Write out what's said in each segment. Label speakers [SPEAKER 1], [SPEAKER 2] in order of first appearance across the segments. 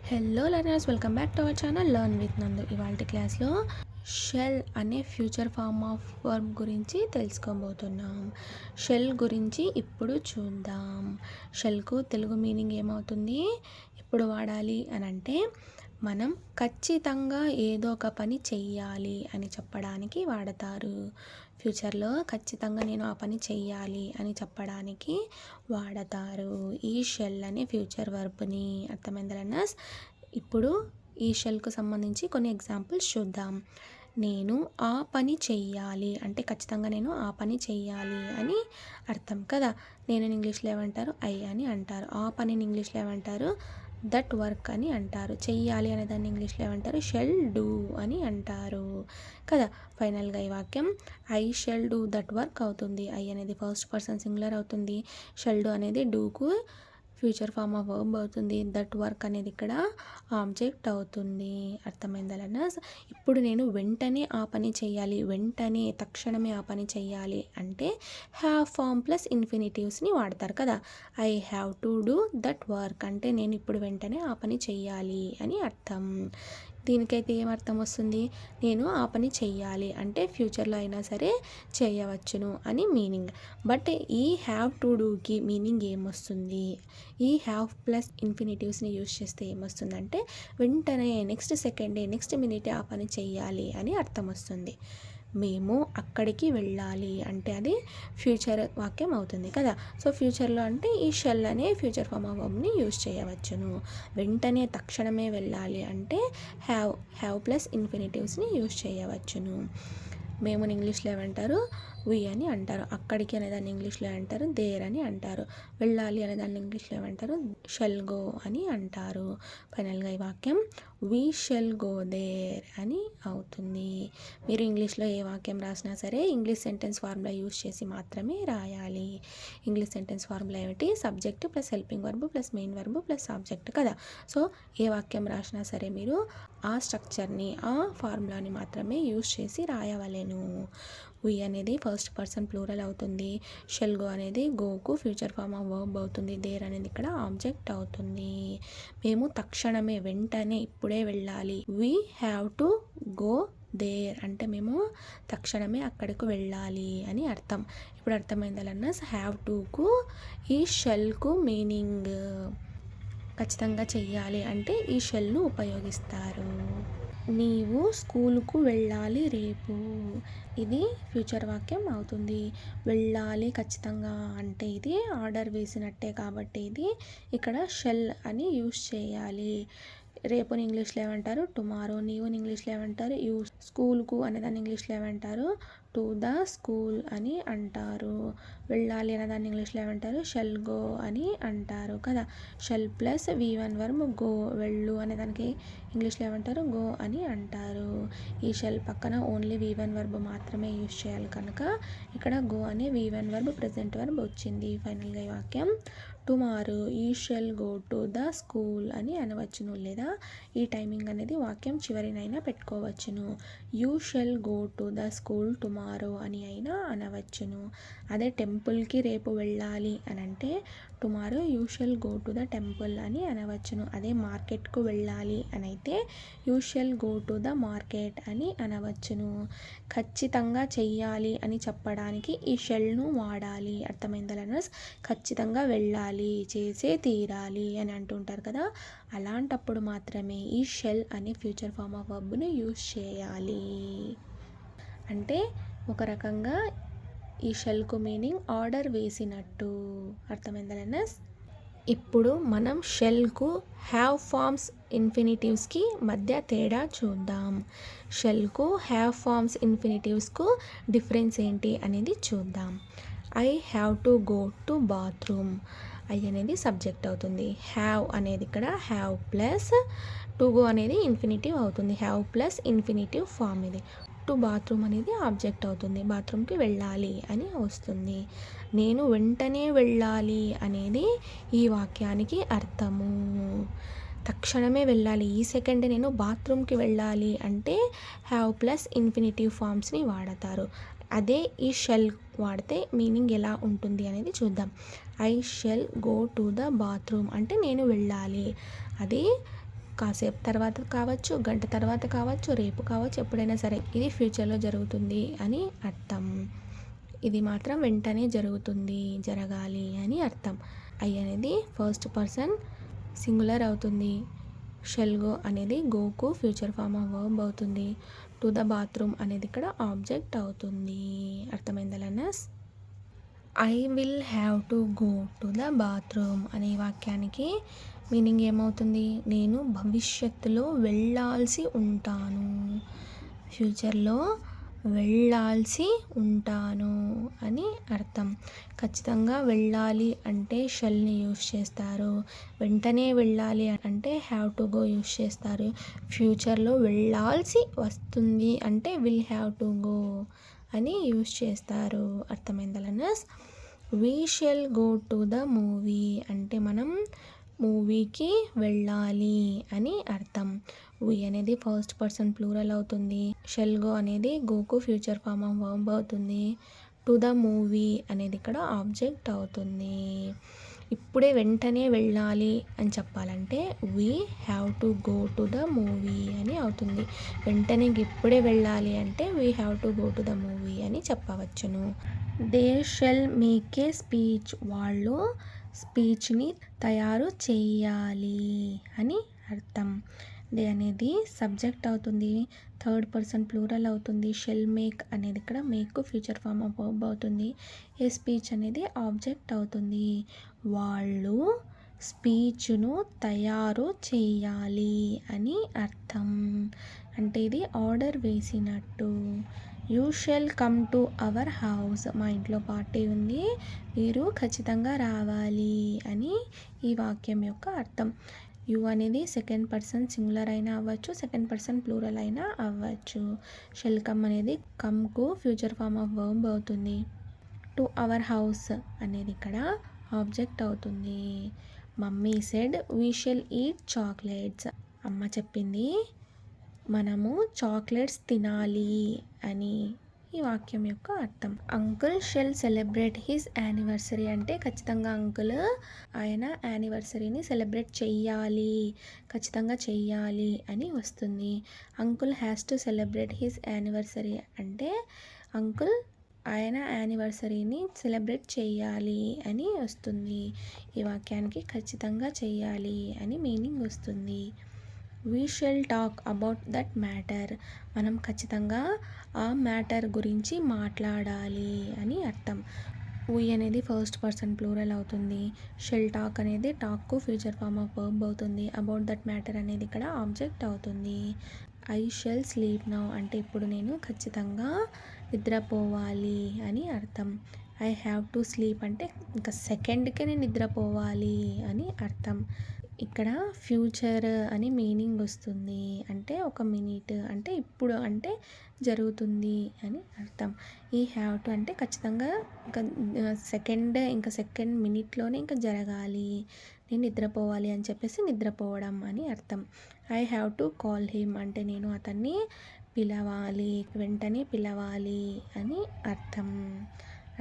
[SPEAKER 1] Hello learners, welcome back to our channel learn with నందు. ఇవాళ క్లాస్లో షెల్ అనే ఫ్యూచర్ ఫామ్ ఆఫ్ వర్బ్ గురించి తెలుసుకోబోతున్నాం. షెల్ గురించి ఇప్పుడు చూద్దాం. షెల్కు తెలుగు మీనింగ్ ఏమవుతుంది, ఎప్పుడు వాడాలి అని అంటే మనం ఖచ్చితంగా ఏదో ఒక పని చెయ్యాలి అని చెప్పడానికి వాడతారు. ఫ్యూచర్లో ఖచ్చితంగా నేను ఆ పని చెయ్యాలి అని చెప్పడానికి వాడతారు ఈ షెల్ అనే ఫ్యూచర్ వర్బ్ని. అర్థమైందా లర్నర్స్? ఇప్పుడు ఈ షెల్కు సంబంధించి కొన్ని ఎగ్జాంపుల్స్ చూద్దాం. నేను ఆ పని చెయ్యాలి అంటే ఖచ్చితంగా నేను ఆ పని చెయ్యాలి అని అర్థం కదా. నేను ఇంగ్లీష్లో ఏమంటారు, ఐ అని అంటారు. ఆ పనిని ఇంగ్లీష్లో ఏమంటారు, దట్ వర్క్ అని అంటారు. చెయ్యాలి అనే దాన్ని ఇంగ్లీష్లో ఏమంటారు, షెల్ డూ అని అంటారు కదా. ఫైనల్గా ఈ వాక్యం I shall do that work అవుతుంది. ఐ అనేది ఫస్ట్ పర్సన్ సింగులర్ అవుతుంది. షెల్ డూ అనేది డూకు ఫ్యూచర్ ఫామ్ ఆఫ్ వర్బ్ అవుతుంది. దట్ వర్క్ అనేది ఇక్కడ ఆబ్జెక్ట్ అవుతుంది. అర్థమైందా లర్నర్స్? ఇప్పుడు నేను వెంటనే ఆ పని చేయాలి, వెంటనే తక్షణమే ఆ పని చేయాలి అంటే హ్యావ్ ఫామ్ ప్లస్ ఇన్ఫినిటివ్స్ని వాడతారు కదా. I have to do that work అంటే నేను ఇప్పుడు వెంటనే ఆ పని చెయ్యాలి అని అర్థం. దీనికైతే ఏమర్థం వస్తుంది, నేను ఆ పని చెయ్యాలి అంటే ఫ్యూచర్లో అయినా సరే చేయవచ్చును అని మీనింగ్. బట్ ఈ హ్యావ్ టు డూకి మీనింగ్ ఏమొస్తుంది, ఈ హ్యావ్ ప్లస్ ఇన్ఫినిటివ్స్ని యూజ్ చేస్తే ఏమొస్తుందంటే వెంటనే నెక్స్ట్ సెకండే నెక్స్ట్ మినిటే ఆ పని చెయ్యాలి అని అర్థం వస్తుంది. మేము అక్కడికి వెళ్ళాలి అంటే అది ఫ్యూచర్ వాక్యం అవుతుంది కదా. సో ఫ్యూచర్లో అంటే ఈ షెల్ అనే ఫ్యూచర్ ఫామ్ ఆఫ్ వర్బ్ని యూజ్ చేయవచ్చును. వెంటనే తక్షణమే వెళ్ళాలి అంటే హ్యావ్ ప్లస్ ఇన్ఫినిటివ్స్ని యూజ్ చేయవచ్చును. మేము ఇంగ్లీష్లో ఏమంటారు, వి అని అంటారు. అక్కడికి అనేదాన్ని ఇంగ్లీష్లో అంటారు, దేర్ అని అంటారు. వెళ్ళాలి అనేదాన్ని ఇంగ్లీష్లో ఏమంటారు, షెల్ గో అని అంటారు. ఫైనల్గా ఈ వాక్యం వి షెల్ గో దేర్ అని అవుతుంది. మీరు ఇంగ్లీష్లో ఏ వాక్యం రాసినా సరే ఇంగ్లీష్ సెంటెన్స్ ఫార్ములా యూజ్ చేసి మాత్రమే రాయాలి. ఇంగ్లీష్ సెంటెన్స్ ఫార్ములా ఏమిటి, subject plus helping verb plus main verb plus object కదా. సో ఏ వాక్యం రాసినా సరే మీరు ఆ స్ట్రక్చర్ని ఆ ఫార్ములాని మాత్రమే యూజ్ చేసి రాయవలెను. వి అనేది ఫస్ట్ పర్సన్ ప్లూరల్ అవుతుంది. షెల్ గో అనేది గోకు ఫ్యూచర్ ఫామ్ ఆఫ్ వర్బ్ అవుతుంది. దేర్ అనేది ఇక్కడ ఆబ్జెక్ట్ అవుతుంది. మేము తక్షణమే వెంటనే ఇప్పుడే వెళ్ళాలి. We have to go there అంటే మేము తక్షణమే అక్కడికి వెళ్ళాలి అని అర్థం. ఇప్పుడు అర్థమైందా లర్నర్స్? హ్యావ్ టుకు ఈ షెల్కు మీనింగ్ ఖచ్చితంగా చెయ్యాలి అంటే ఈ షెల్ను ఉపయోగిస్తారు. నీవు స్కూలుకు వెళ్ళాలి రేపు, ఇది ఫ్యూచర్ వాక్యం అవుతుంది. వెళ్ళాలి ఖచ్చితంగా అంటే ఇది ఆర్డర్ వేసినట్టే కాబట్టి ఇది ఇక్కడ షెల్ అని యూజ్ చేయాలి. రేపుని ఇంగ్లీష్లో ఏమంటారు, టుమారో. నీవుని ఇంగ్లీష్లో ఏమంటారు, యూ. స్కూల్కు అనేదాన్ని ఇంగ్లీష్లో ఏమంటారు, టు ద స్కూల్ అని అంటారు. వెళ్ళాలి అనేదాన్ని ఇంగ్లీష్లో ఏమంటారు, షెల్ గో అని అంటారు కదా. Shall plus V1 verb go, వెళ్ళు అనేదానికి ఇంగ్లీష్లో ఏమంటారు, గో అని అంటారు. ఈ షెల్ పక్కన ఓన్లీ V1 వర్బ్ మాత్రమే యూజ్ చేయాలి కనుక ఇక్కడ గో అనే V1 వర్బ్ ప్రెజెంట్ వర్బ్ వచ్చింది. ఫైనల్గా ఈ వాక్యం tomorrow you shall go to the school అని అనవచ్చును. లేదా ఈ టైమింగ్ అనేది వాక్యం చివరినైనా పెట్టుకోవచ్చును. You shall go to the school tomorrow అని అయినా అనవచ్చును. అదే టెంపుల్కి రేపు వెళ్ళాలి అని అంటే tomorrow you shall go to the temple అని అనవచ్చును. అదే మార్కెట్కు వెళ్ళాలి అని అయితే you shall go to the market అని అనవచ్చును. ఖచ్చితంగా చెయ్యాలి అని చెప్పడానికి ఈ షెల్ను వాడాలి. అర్థమైందా లర్నర్స్? ఖచ్చితంగా వెళ్ళాలి, చేసే తీరాలి అని అంటుంటారు కదా. అలాంటప్పుడు మాత్రమే ఈ షెల్ అనే ఫ్యూచర్ ఫామ్ ఆఫ్ వర్బ్ను యూజ్ చేయాలి. అంటే ఒక రకంగా ఈ షెల్కు మీనింగ్ ఆర్డర్ వేసినట్టు. అర్థమైందా లర్నర్స్? ఇప్పుడు మనం షెల్కు హ్యావ్ ఫార్మ్స్ ఇన్ఫినిటివ్స్కి మధ్య తేడా చూద్దాం. షెల్కు హ్యావ్ ఫార్మ్స్ ఇన్ఫినిటివ్స్కు డిఫరెన్స్ ఏంటి అనేది చూద్దాం. I have to go to bathroom. I అనేది సబ్జెక్ట్ అవుతుంది. హ్యావ్ అనేది ఇక్కడ హ్యావ్ ప్లస్ టు గో అనేది ఇన్ఫినిటివ్ అవుతుంది. హ్యావ్ ప్లస్ ఇన్ఫినిటివ్ ఫామ్ ఇది. టు బాత్రూమ్ అనేది ఆబ్జెక్ట్ అవుతుంది. బాత్రూమ్కి వెళ్ళాలి అని వస్తుంది. నేను వెంటనే వెళ్ళాలి అనేది ఈ వాక్యానికి అర్థము. తక్షణమే వెళ్ళాలి, ఈ సెకండే నేను బాత్రూమ్కి వెళ్ళాలి అంటే హ్యావ్ ప్లస్ ఇన్ఫినిటివ్ ఫామ్స్ని వాడతారు. అదే ఈ షెల్ వాడితే మీనింగ్ ఎలా ఉంటుంది అనేది చూద్దాం. I shall go to the bathroom అంటే నేను వెళ్ళాలి. అది కాసేపు తర్వాత కావచ్చు, గంట తర్వాత కావచ్చు, రేపు కావచ్చు, ఎప్పుడైనా సరే ఇది ఫ్యూచర్లో జరుగుతుంది అని అర్థం. ఇది మాత్రం వెంటనే జరుగుతుంది, జరగాలి అని అర్థం. ఐ అనేది ఫస్ట్ పర్సన్ సింగులర్ అవుతుంది. షెల్ గో అనేది గోకు ఫ్యూచర్ ఫామ్ ఆఫ్ వర్బ్ అవుతుంది. టు ద బాత్రూమ్ అనేది ఇక్కడ ఆబ్జెక్ట్ అవుతుంది. అర్థమైందా learners? I will have to go to the bathroom అనే వాక్యానికి మీనింగ్ ఏమవుతుంది? నేను భవిష్యత్తులో వెళ్ళాల్సి ఉంటాను, ఫ్యూచర్లో వెళ్ళాల్సి ఉంటాను అని అర్థం. ఖచ్చితంగా వెళ్ళాలి అంటే షెల్ని యూస్ చేస్తారు. వెంటనే వెళ్ళాలి అంటే హ్యావ్ టు గో యూస్ చేస్తారు. ఫ్యూచర్లో వెళ్ళాల్సి వస్తుంది అంటే విల్ హ్యావ్ టు గో అని యూస్ చేస్తారు. అర్థమైందా learners? We shall go to the movie అంటే మనం మూవీకి వెళ్ళాలి అని అర్థం. వీ అనేది ఫస్ట్ పర్సన్ ప్లూరల్ అవుతుంది. షెల్ గో అనేది గోకు ఫ్యూచర్ ఫామ్ ఆఫ్ వర్బ్ అవుతుంది. టు ద మూవీ అనేది ఇక్కడ ఆబ్జెక్ట్ అవుతుంది. ఇప్పుడే వెంటనే వెళ్ళాలి అని చెప్పాలంటే we have to go to the movie అని అవుతుంది. వెంటనే ఇప్పుడే వెళ్ళాలి అంటే we have to go to the movie అని చెప్పవచ్చును. They shall make a speech వాళ్ళు స్పీచ్ని తయారు చేయాలి అని అర్థం. దే అనేది సబ్జెక్ట్ అవుతుంది. థర్డ్ పర్సన్ ప్లూరల్ అవుతుంది. షెల్ మేక్ అనేది ఇక్కడ make future form of verb అవుతుంది. ఏ స్పీచ్ అనేది ఆబ్జెక్ట్ అవుతుంది. వాళ్ళు స్పీచ్ను తయారు చేయాలి అని అర్థం. అంటే ఇది ఆర్డర్ వేసినట్టు. You shall come to our house మా ఇంట్లో పార్టీ ఉంది, మీరు ఖచ్చితంగా రావాలి అని ఈ వాక్యం యొక్క అర్థం. యూ అనేది సెకండ్ పర్సన్ సింగులర్ అయినా అవ్వచ్చు, సెకండ్ పర్సన్ ప్లూరల్ అయినా అవ్వచ్చు. షెల్ కమ్ అనేది కమ్కు ఫ్యూచర్ ఫామ్ ఆఫ్ వర్బ్ అవుతుంది. టు అవర్ హౌస్ అనేది ఇక్కడ ఆబ్జెక్ట్ అవుతుంది. Mummy said we shall eat chocolates అమ్మ చెప్పింది మనము చాక్లెట్స్ తినాలి అని ఈ వాక్యం యొక్క అర్థం. Uncle shall celebrate his anniversary అంటే ఖచ్చితంగా అంకుల్ ఆయన యానివర్సరీని సెలబ్రేట్ చెయ్యాలి, ఖచ్చితంగా చెయ్యాలి అని వస్తుంది. Uncle has to celebrate his anniversary అంటే అంకుల్ ఆయన యానివర్సరీని సెలబ్రేట్ చేయాలి అని వస్తుంది. ఈ వాక్యానికి ఖచ్చితంగా చెయ్యాలి అని మీనింగ్ వస్తుంది. We shall talk about that matter మనం ఖచ్చితంగా ఆ మ్యాటర్ గురించి మాట్లాడాలి అని అర్థం. వీ అనేది ఫస్ట్ పర్సన్ ప్లూరల్ అవుతుంది. షెల్ టాక్ అనేది టాక్కు ఫ్యూచర్ ఫామ్ ఆఫ్ వర్బ్ అవుతుంది. అబౌట్ దట్ మ్యాటర్ అనేది ఇక్కడ ఆబ్జెక్ట్ అవుతుంది. ఐ షెల్ స్లీప్ నౌ అంటే ఇప్పుడు నేను ఖచ్చితంగా నిద్రపోవాలి అని అర్థం. ఐ హ్యావ్ టు స్లీప్ అంటే ఇంకా సెకండ్కే నేను నిద్రపోవాలి అని అర్థం. ఇక్కడ ఫ్యూచర్ అని మీనింగ్ వస్తుంది. అంటే ఒక మినిట్ అంటే ఇప్పుడు అంటే జరుగుతుంది అని అర్థం. ఈ హ్యావ్ టు అంటే ఖచ్చితంగా ఇంకా సెకండ్ మినిట్లోనే ఇంకా జరగాలి, నేను నిద్రపోవాలి అని చెప్పేసి నిద్రపోవడం అని అర్థం. I have to call him అంటే నేను అతన్ని పిలవాలి, వెంటనే పిలవాలి అని అర్థం.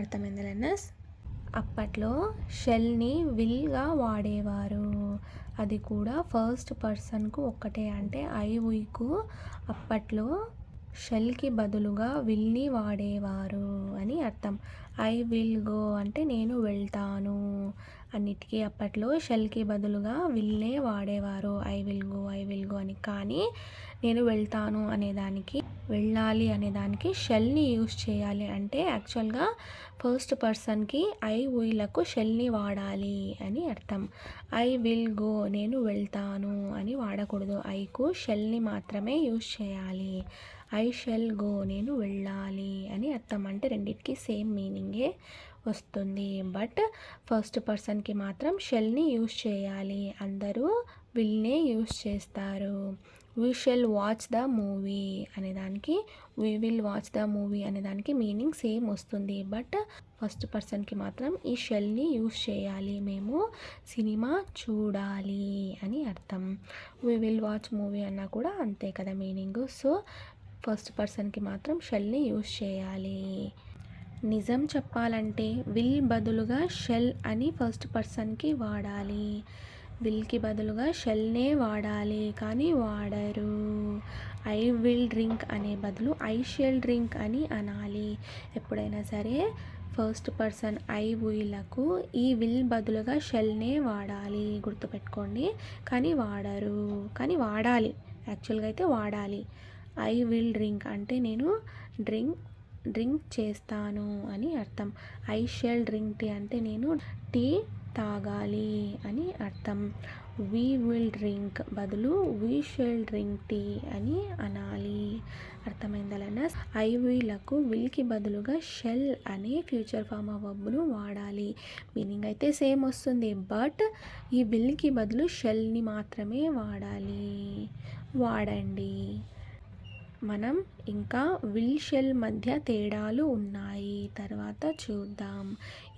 [SPEAKER 1] అర్థమైంది లర్నర్స్? అప్పట్లో షెల్ని విల్గా వాడేవారు, అది కూడా ఫస్ట్ పర్సన్కు ఒక్కటే. అంటే ఐ వీకు అప్పట్లో షెల్కి బదులుగా విల్ని వాడేవారు అని అర్థం. ఐ విల్ గో అంటే నేను వెళ్తాను, అన్నిటికీ అప్పట్లో షెల్కి బదులుగా విల్నే వాడేవారు. ఐ విల్ గో అని. కానీ నేను వెళ్తాను అనేదానికి, వెళ్ళాలి అనేదానికి షెల్ని యూస్ చేయాలి. అంటే యాక్చువల్గా ఫస్ట్ పర్సన్కి ఐ వీలకు షెల్ని వాడాలి అని అర్థం. ఐ విల్ గో నేను వెళ్తాను అని వాడకూడదు. ఐకు షెల్ని మాత్రమే యూస్ చేయాలి. ఐ షెల్ గో నేను వెళ్ళాలి అని అర్థం. అంటే రెండింటికి సేమ్ మీనింగే వస్తుంది. బట్ ఫస్ట్ పర్సన్కి మాత్రం షెల్ని యూస్ చేయాలి, అందరూ విల్నే యూస్ చేస్తారు. We shall watch the movie అనేదానికి we will watch the movie అనేదానికి మీనింగ్ సేమ్ వస్తుంది. బట్ ఫస్ట్ పర్సన్కి మాత్రం ఈ షెల్ని యూస్ చేయాలి, మేము సినిమా చూడాలి అని అర్థం. వీ విల్ వాచ్ మూవీ అన్నా కూడా అంతే కదా మీనింగ్. సో ఫస్ట్ పర్సన్కి మాత్రం షెల్ని యూస్ చేయాలి. నిజం చెప్పాలంటే విల్ బదులుగా షెల్ అని ఫస్ట్ పర్సన్కి వాడాలి. విల్కి బదులుగా షెల్నే వాడాలి కానీ వాడరు. ఐ విల్ డ్రింక్ అనే బదులు ఐ షెల్ డ్రింక్ అని అనాలి. ఎప్పుడైనా సరే ఫస్ట్ పర్సన్ ఐ వీలకు ఈ విల్ బదులుగా షెల్నే వాడాలి, గుర్తుపెట్టుకోండి. కానీ వాడరు, కానీ వాడాలి. యాక్చువల్గా అయితే వాడాలి. ఐ విల్ డ్రింక్ అంటే నేను డ్రింక్ చేస్తాను అని అర్థం. ఐ షెల్ డ్రింక్ టీ అంటే నేను టీ తాగాలి అని అర్థం. వీ విల్ డ్రింక్ బదులు వీ షెల్ డ్రింక్ టీ అని అనాలి. అర్థమైందా లెర్నర్స్? ఐ వీలకు విల్కి బదులుగా షెల్ అనే ఫ్యూచర్ ఫామ్ ఆఫ్ వర్బ్ను వాడాలి. మీనింగ్ అయితే సేమ్ వస్తుంది, బట్ ఈ విల్కి బదులు షెల్ని మాత్రమే వాడాలి. వాడండి. మనం ఇంకా విల్ షెల్ మధ్య తేడాలు ఉన్నాయి, తర్వాత చూద్దాం.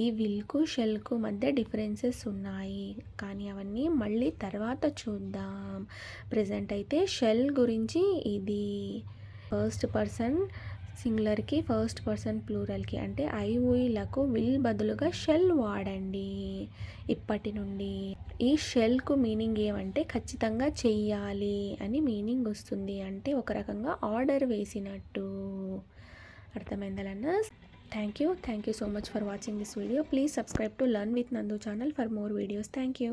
[SPEAKER 1] ఈ విల్కు షెల్కు మధ్య డిఫరెన్సెస్ ఉన్నాయి, కానీ అవన్నీ మళ్ళీ తర్వాత చూద్దాం. ప్రజెంట్ అయితే షెల్ గురించి ఇది ఫస్ట్ పర్సన్ సింగులర్కి, ఫస్ట్ పర్సన్ ప్లూరల్కి అంటే ఐ వీలకు విల్ బదులుగా షెల్ వాడండి ఇప్పటి నుండి. ఈ షెల్కు మీనింగ్ ఏమంటే ఖచ్చితంగా చెయ్యాలి అని మీనింగ్ వస్తుంది. అంటే ఒక రకంగా ఆర్డర్ వేసినట్టు. అర్థమైందా learners? Thank you so much for watching this video. Please subscribe to learn with Nandu channel for more videos. Thank you.